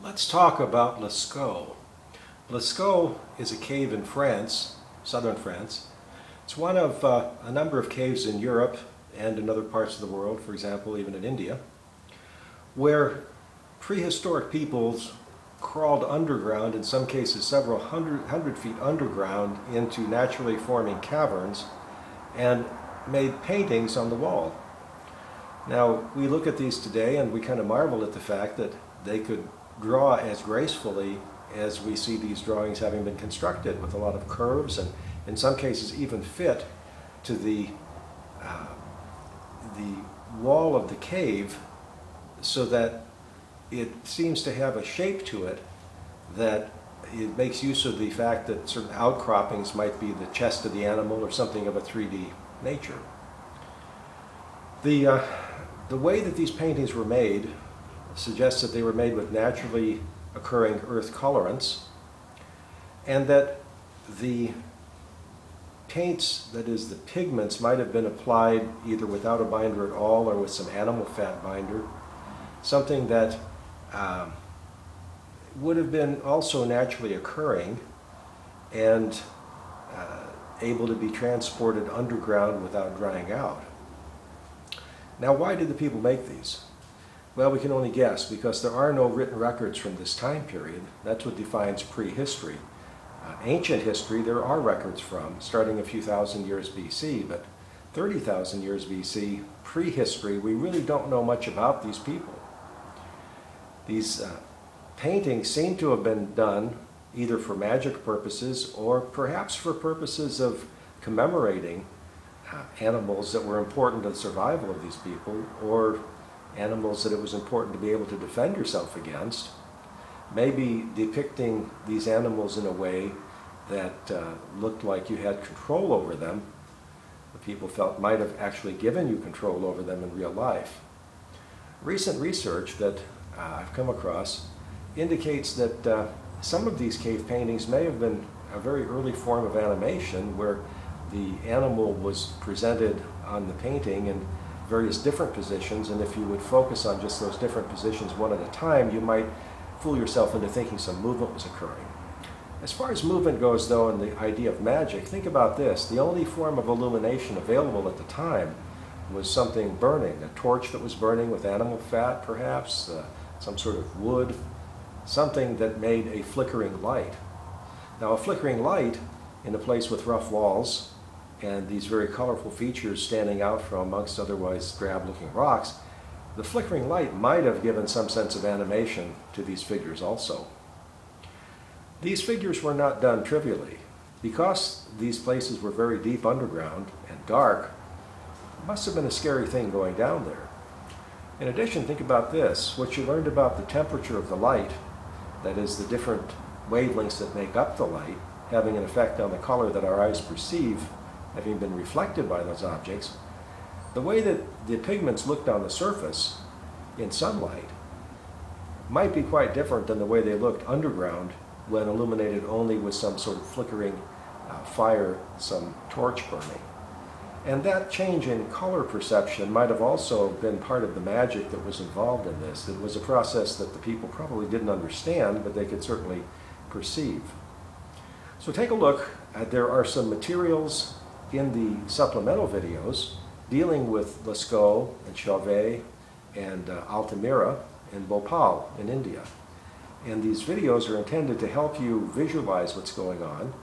Let's talk about Lascaux. Lascaux is a cave in France, southern France. It's one of a number of caves in Europe and in other parts of the world, for example, even in India, where prehistoric peoples crawled underground, in some cases several hundred feet underground, into naturally forming caverns and made paintings on the wall. Now, we look at these today and we kind of marvel at the fact that they could draw as gracefully as we see these drawings having been constructed, with a lot of curves and in some cases even fit to the wall of the cave, so that it seems to have a shape to it that it makes use of the fact that certain outcroppings might be the chest of the animal or something of a 3D nature. The way that these paintings were made suggests that they were made with naturally occurring earth colorants, and that the paints, that is the pigments, might have been applied either without a binder at all or with some animal fat binder, something that would have been also naturally occurring and able to be transported underground without drying out. Now, why did the people make these? Well, we can only guess, because there are no written records from this time period. That's what defines prehistory. Ancient history, there are records from, starting a few thousand years BC, but 30,000 years BC, prehistory, we really don't know much about these people. These paintings seem to have been done either for magic purposes or perhaps for purposes of commemorating animals that were important to the survival of these people, or animals that it was important to be able to defend yourself against, maybe depicting these animals in a way that looked like you had control over them. The people felt might have actually given you control over them in real life. Recent research that I've come across indicates that some of these cave paintings may have been a very early form of animation, where the animal was presented on the painting in various different positions, and if you would focus on just those different positions one at a time, you might fool yourself into thinking some movement was occurring. As far as movement goes, though, and the idea of magic, think about this. The only form of illumination available at the time was something burning, a torch that was burning with animal fat, perhaps, some sort of wood, something that made a flickering light. Now, a flickering light in a place with rough walls and these very colorful features standing out from amongst otherwise drab-looking rocks, the flickering light might have given some sense of animation to these figures also. These figures were not done trivially. Because these places were very deep underground and dark, it must have been a scary thing going down there. In addition, think about this. What you learned about the temperature of the light, that is, the different wavelengths that make up the light, having an effect on the color that our eyes perceive, having been reflected by those objects, the way that the pigments looked on the surface in sunlight might be quite different than the way they looked underground when illuminated only with some sort of flickering fire, some torch burning. And that change in color perception might have also been part of the magic that was involved in this. It was a process that the people probably didn't understand, but they could certainly perceive. So take a look. There are some materials in the supplemental videos dealing with Lascaux and Chauvet and Altamira and Bhopal in India. And these videos are intended to help you visualize what's going on.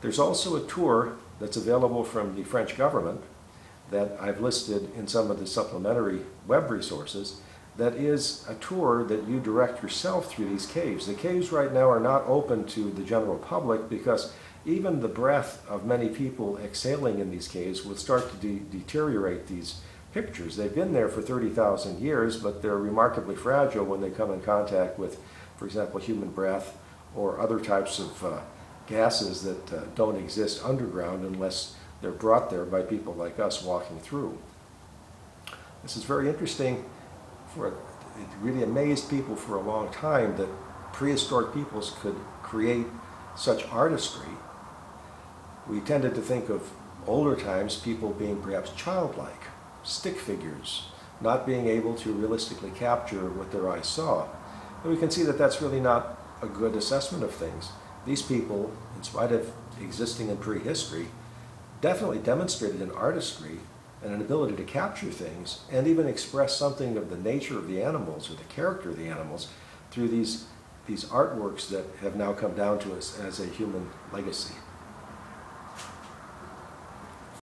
There's also a tour that's available from the French government that I've listed in some of the supplementary web resources, that is a tour that you direct yourself through these caves. The caves right now are not open to the general public because even the breath of many people exhaling in these caves will start to deteriorate these pictures. They've been there for 30,000 years, but they're remarkably fragile when they come in contact with, for example, human breath or other types of gases that don't exist underground unless they're brought there by people like us walking through. This is very interesting. It really amazed people for a long time that prehistoric peoples could create such artistry. We tended to think of older times people being perhaps childlike, stick figures, not being able to realistically capture what their eyes saw. And we can see that that's really not a good assessment of things. These people, in spite of existing in prehistory, definitely demonstrated an artistry and an ability to capture things and even express something of the nature of the animals or the character of the animals through these artworks that have now come down to us as a human legacy.